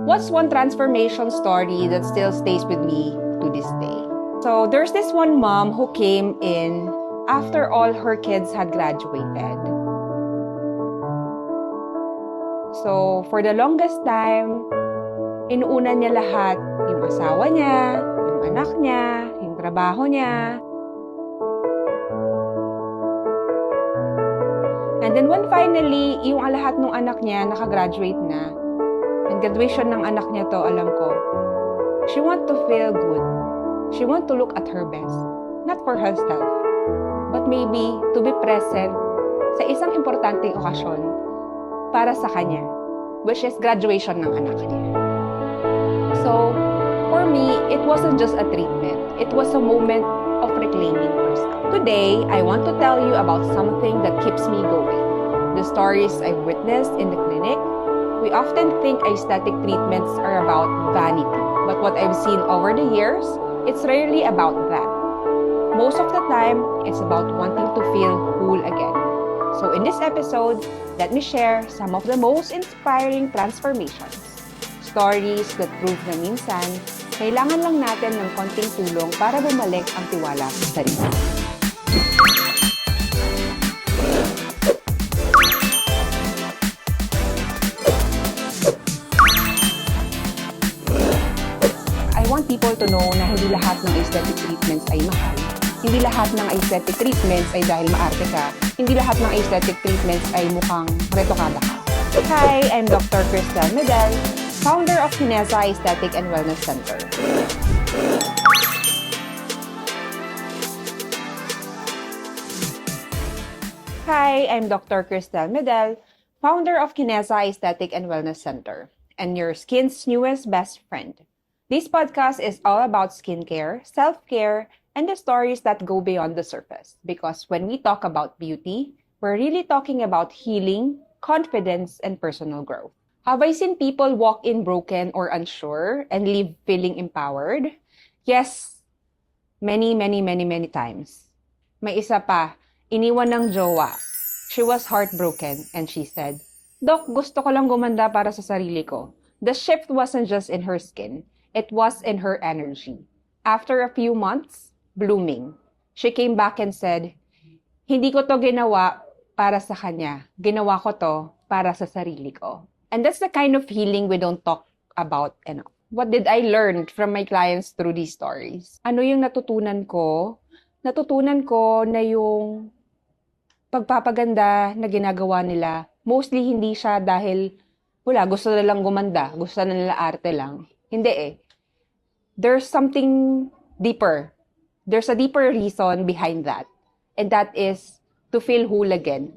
What's one transformation story that still stays with me to this day? So there's this one mom who came in after all her kids had graduated. So for the longest time, inuuna niya lahat yung asawa niya, yung anak niya, yung trabaho niya. And then when finally, yung lahat ng anak niya nakagraduate na, and graduation ng anak niya to, alam ko, she want to feel good. She want to look at her best. Not for herself, but maybe to be present sa isang importanteng okasyon para sa kanya, which is graduation ng anak niya. So, for me, it wasn't just a treatment. It was a moment of reclaiming herself. Today, I want to tell you about something that keeps me going. The stories I've witnessed in the clinic. We often think aesthetic treatments are about vanity, but what I've seen over the years, it's rarely about that. Most of the time, it's about wanting to feel whole again. So in this episode, let me share some of the most inspiring transformations. Stories that prove na minsan, kailangan lang natin ng konting tulong para bumalik ang tiwala sa sarili. I want people to know na hindi lahat ng aesthetic treatments ay mahal. Hindi lahat ng aesthetic treatments ay dahil maarte ka. Hindi lahat ng aesthetic treatments ay mukhang retokada ka. Hi, I'm Dr. Cristel Medel, founder of Kinesa Aesthetic and Wellness Center. Hi, I'm Dr. Cristel Medel, founder of Kinesa Aesthetic and Wellness Center, and your skin's newest best friend. This podcast is all about skincare, self-care, and the stories that go beyond the surface. Because when we talk about beauty, we're really talking about healing, confidence, and personal growth. Have I seen people walk in broken or unsure and leave feeling empowered? Yes, many times. May isa pa, iniwan ng jowa. She was heartbroken and she said, "Doc, gusto ko lang gumanda para sa sarili ko." The shift wasn't just in her skin. It was in her energy. After a few months, blooming, she came back and said, "Hindi ko to ginawa para sa kanya. Ginawa ko to para sa sarili ko." And that's the kind of healing we don't talk about enough. What did I learn from my clients through these stories? Ano yung natutunan ko? Natutunan ko na yung pagpapaganda na ginagawa nila, mostly hindi siya dahil wala, gusto na lang gumanda, gusto na nila arte lang. Hindi eh. There's something deeper. There's a deeper reason behind that. And that is to feel whole again.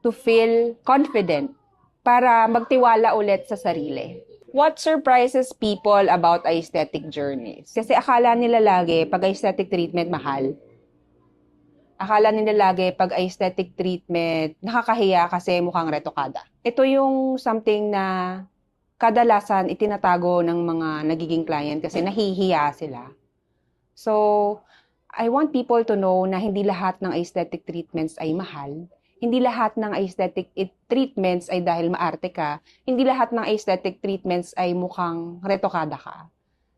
To feel confident. Para magtiwala ulit sa sarili. What surprises people about aesthetic journeys? Kasi akala nila lagi, pag aesthetic treatment, mahal. Akala nila lagi, pag aesthetic treatment, nakakahiya kasi mukhang retokada. Ito yung something na kadalasan itinatago ng mga nagiging client kasi nahihiya sila. So, I want people to know na hindi lahat ng aesthetic treatments ay mahal. Hindi lahat ng aesthetic treatments ay dahil maarte ka. Hindi lahat ng aesthetic treatments ay mukhang retokada ka.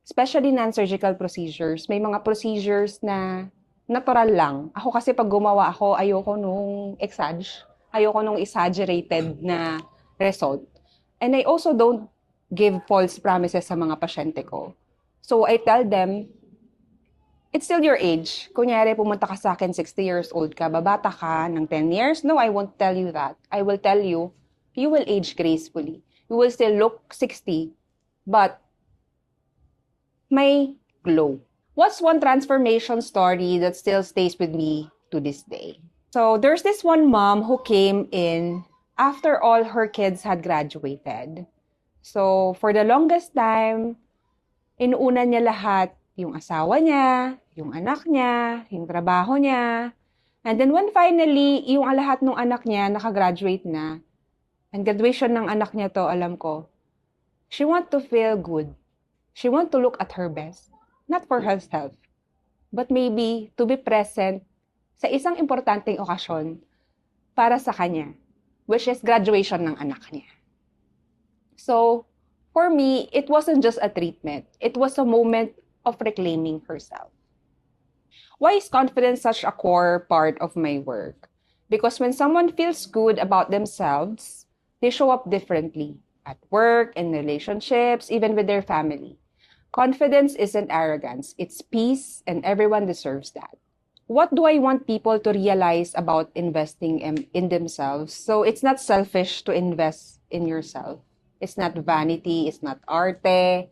Especially non-surgical procedures. May mga procedures na natural lang. Ako kasi pag gumawa ako, ayoko nung ayoko nung exaggerated na result. And I also don't give false promises sa mga pasyente ko. So I tell them, it's still your age. Kunyari, pumunta ka sa akin, 60 years old ka, babata ka ng 10 years. No, I won't tell you that. I will tell you, you will age gracefully. You will still look 60, but may glow. What's one transformation story that still stays with me to this day? So there's this one mom who came in after all her kids had graduated. So for the longest time, inuuna niya lahat yung asawa niya, yung anak niya, yung trabaho niya. And then when finally, yung lahat ng anak niya nakagraduate na, and graduation ng anak niya to, alam ko, she want to feel good. She want to look at her best. Not for herself, but maybe to be present sa isang importanteng okasyon para sa kanya, which is graduation ng anak niya. So, For me, it wasn't just a treatment. It was a moment of reclaiming herself. Why is confidence such a core part of my work? Because when someone feels good about themselves, they show up differently at work, in relationships, even with their family. Confidence isn't arrogance, it's peace, and everyone deserves that. What do I want people to realize about investing in themselves? So it's not selfish to invest in yourself. It's not vanity, it's not arte,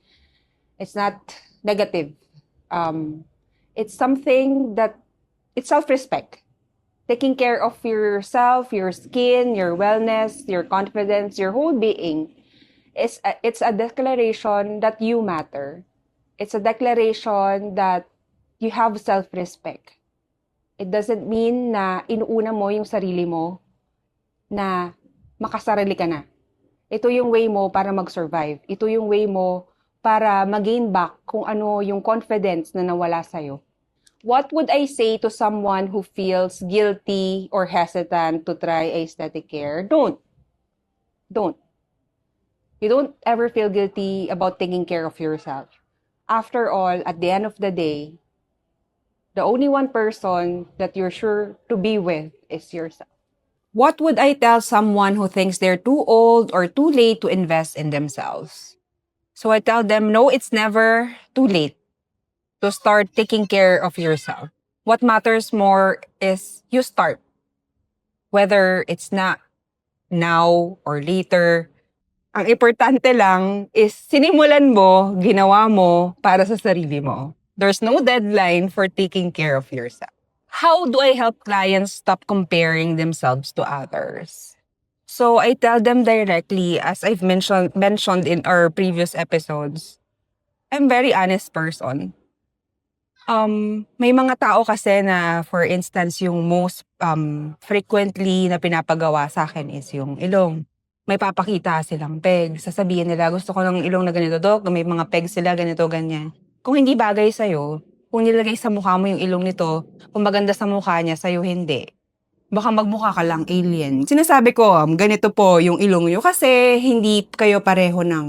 it's not negative. Um, it's something that it's self-respect. Taking care of yourself, your skin, your wellness, your confidence, your whole being. It's a declaration that you matter. It's a declaration that you have self-respect. It doesn't mean na inuuna mo yung sarili mo na makasarili ka na. Ito yung way mo para mag-survive. Ito yung way mo para mag-gain back kung ano yung confidence na nawala sa'yo. What would I say to someone who feels guilty or hesitant to try aesthetic care? Don't. Don't. You don't ever feel guilty about taking care of yourself. After all, at the end of the day, the only one person that you're sure to be with is yourself. What would I tell someone who thinks they're too old or too late to invest in themselves? So I tell them, no, it's never too late to start taking care of yourself. What matters more is you start. Whether it's not now or later, ang importante lang is sinimulan mo, ginawa mo para sa sarili mo. There's no deadline for taking care of yourself. How do I help clients stop comparing themselves to others? So I tell them directly, as I've mentioned in our previous episodes, I'm a very honest person. May mga tao kasi na, for instance, yung most frequently na pinapagawa sa akin is yung ilong. May papakita silang peg. Sasabihin nila, gusto ko ng ilong na ganito, Dok. May mga peg sila, ganito, ganyan. Kung hindi bagay sa'yo, kung nilagay sa mukha mo yung ilong nito, kung maganda sa mukha niya, sa'yo hindi. Baka magmukha ka lang alien. Sinasabi ko, ganito po yung ilong nyo kasi hindi kayo pareho ng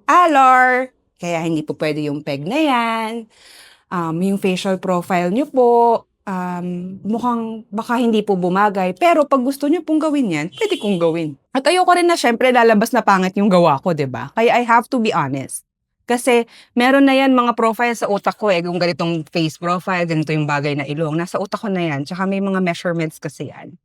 alar, kaya hindi po pwede yung peg na yan. Yung facial profile nyo po, mukhang baka hindi po bumagay. Pero pag gusto nyo pong gawin yan, pwede kong gawin. At ayoko rin na syempre lalabas na pangit yung gawa ko, 'di ba? Kaya I have to be honest. Kasi meron na yan mga profile sa utak ko kung ganitong face profile, ganito yung bagay na ilong. Nasa utak ko na yan. Tsaka may mga measurements kasi yan.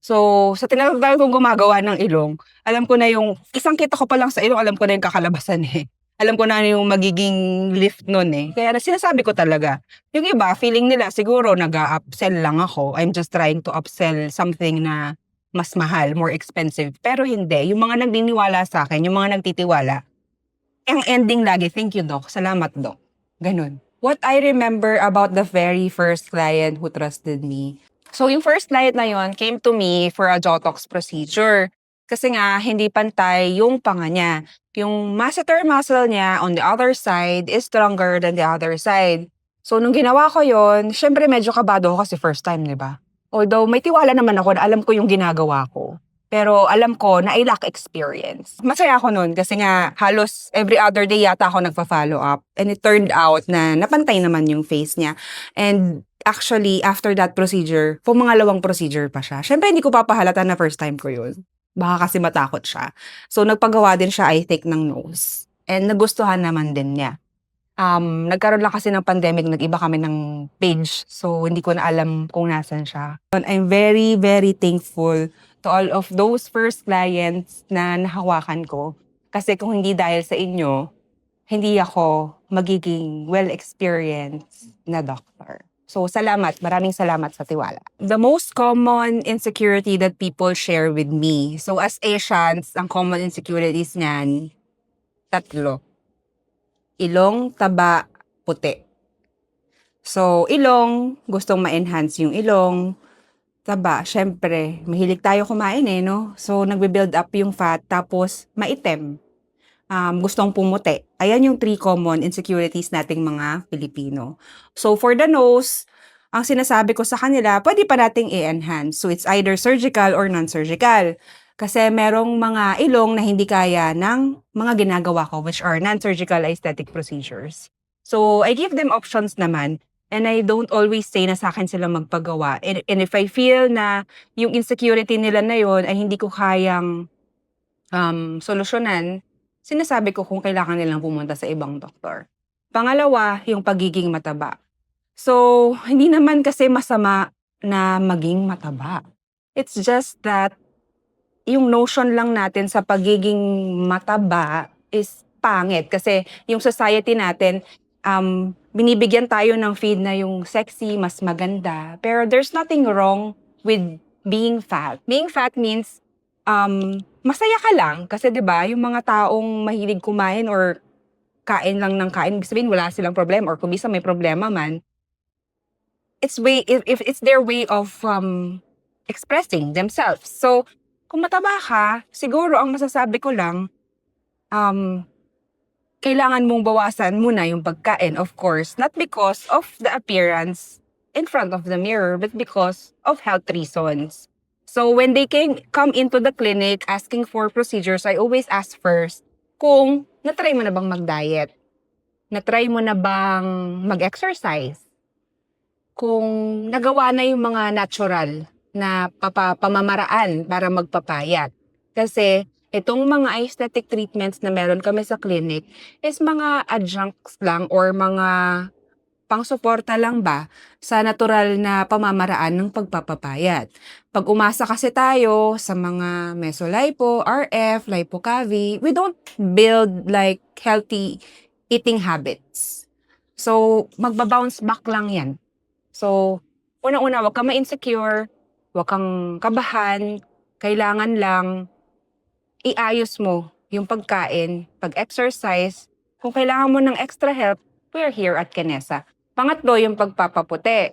So, sa tinatawag kong gumagawa ng ilong, alam ko na yung, isang kita ko pa lang sa ilong, alam ko na yung kakalabasan eh. Alam ko na yung magiging lift nun eh. Kaya sinasabi ko talaga. Yung iba, feeling nila siguro nag-upsell lang ako. I'm just trying to upsell something na mas mahal, more expensive. Pero hindi. Yung mga nagdiniwala sa akin, yung mga nagtitiwala, ang ending lagi, thank you, Doc. Salamat, Doc. Ganun. What I remember about the very first client who trusted me. So, yung first client na yon came to me for a Jotox procedure. Kasi nga, hindi pantay yung panga niya. Yung masseter muscle niya on the other side is stronger than the other side. So, nung ginawa ko yon, syempre medyo kabado ako kasi first time, di ba? Although, may tiwala naman ako na alam ko yung ginagawa ko. Pero alam ko na I lack experience. Masaya ako nun kasi nga halos every other day yata ako nagpa-follow up. And it turned out na napantay naman yung face niya. And actually, after that procedure, pumangalawang procedure pa siya. Syempre, hindi ko papahalata na first time ko yun. Baka kasi matakot siya. So, nagpagawa din siya, I think, ng nose. And nagustuhan naman din niya. Nagkaroon lang kasi ng pandemic, nag-iba kami ng page. So, hindi ko na alam kung nasan siya. I'm very, very thankful to all of those first clients na nahawakan ko. Kasi kung hindi dahil sa inyo, hindi ako magiging well-experienced na doctor. So, salamat. Maraming salamat sa tiwala. The most common insecurity that people share with me. So, as Asians, ang common insecurities niyan, 3. Ilong, taba, puti. So, ilong, gustong ma-enhance yung ilong. Taba, syempre, mahilig tayo kumain eh, no? So, nagbe-build up yung fat, tapos maitim. Gustong pumuti. Ayan yung 3 common insecurities nating mga Pilipino. So, for the nose, ang sinasabi ko sa kanila, pwede pa nating i-enhance. So, it's either surgical or non-surgical. Kasi merong mga ilong na hindi kaya ng mga ginagawa ko, which are non-surgical aesthetic procedures. So, I give them options naman. And I don't always say na sa akin sila magpagawa. And if I feel na yung insecurity nila na yun ay hindi ko kayang solusyonan, sinasabi ko kung kailangan nilang pumunta sa ibang doktor. Pangalawa, yung pagiging mataba. So, hindi naman kasi masama na maging mataba. It's just that yung notion lang natin sa pagiging mataba is pangit. Kasi yung society natin, binibigyan tayo ng feed na yung sexy, mas maganda. Pero there's nothing wrong with being fat. Being fat means masaya ka lang. Kasi 'di ba yung mga taong mahilig kumain or kain lang ng kain, ibig sabihin wala silang problema or kung minsan may problema man, if it's their way of expressing themselves. So, kung mataba ka, siguro ang masasabi ko lang, kailangan mong bawasan muna yung pagkain, of course. Not because of the appearance in front of the mirror, but because of health reasons. So, when they come into the clinic asking for procedures, I always ask first kung natry mo na bang mag-diet? Natry mo na bang mag-exercise? Kung nagawa na yung mga natural na pamamaraan para magpapayat. Kasi itong mga aesthetic treatments na meron kami sa clinic is mga adjuncts lang or mga pang-suporta lang ba sa natural na pamamaraan ng pagpapapayat. Pag umasa kasi tayo sa mga mesolipo, RF, lipo-cavity, we don't build like healthy eating habits. So, magbabounce back lang yan. So, unang-una, wag kang ma-insecure, wag kang kabahan, kailangan lang iayos mo yung pagkain, pag-exercise. Kung kailangan mo ng extra help, we're here at Canesa. Pangatlo, yung pagpapaputi.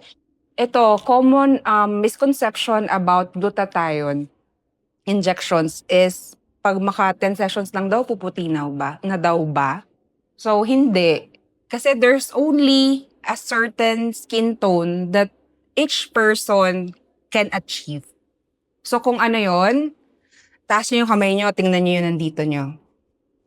Ito, common misconception about glutathione injections is pag maka 10 sessions lang daw, puputi na daw ba? So, hindi. Kasi there's only a certain skin tone that each person can achieve. So, kung ano yon, taas nyo yung kamay nyo, tingnan nyo yung nandito nyo.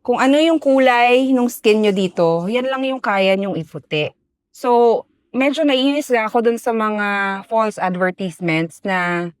Kung ano yung kulay ng skin nyo dito, yan lang yung kaya nyong iputi. So, medyo naiinis na ako dun sa mga false advertisements na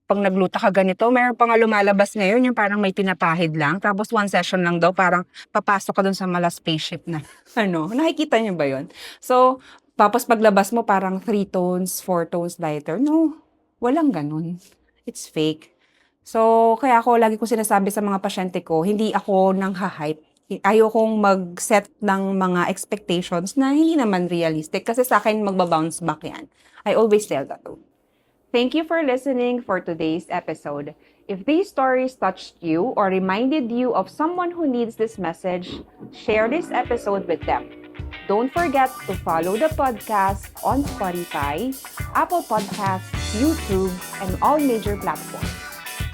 pag nagluta ka ganito, meron pa nga lumalabas ngayon yung parang may pinapahid lang. Tapos 1 session lang daw, parang papasok ka dun sa mala spaceship na. Nakikita niyo ba yun? So, tapos paglabas mo parang 3 tones, 4 tones lighter. No, walang ganun. It's fake. So, kaya ako lagi ko sinasabi sa mga pasyente ko, hindi ako nang ha-hype. Ayokong mag-set ng mga expectations na hindi naman realistic kasi sa akin magbabounce back yan. I always tell that too. Thank you for listening for today's episode. If these stories touched you or reminded you of someone who needs this message, share this episode with them. Don't forget to follow the podcast on Spotify, Apple Podcasts, YouTube, and all major platforms.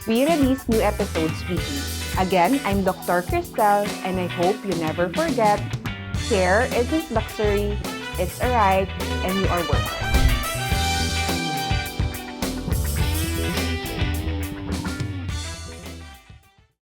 We release new episodes weekly. Again, I'm Dr. Cristel, and I hope you never forget, care isn't luxury, it's a right, and you are worth it.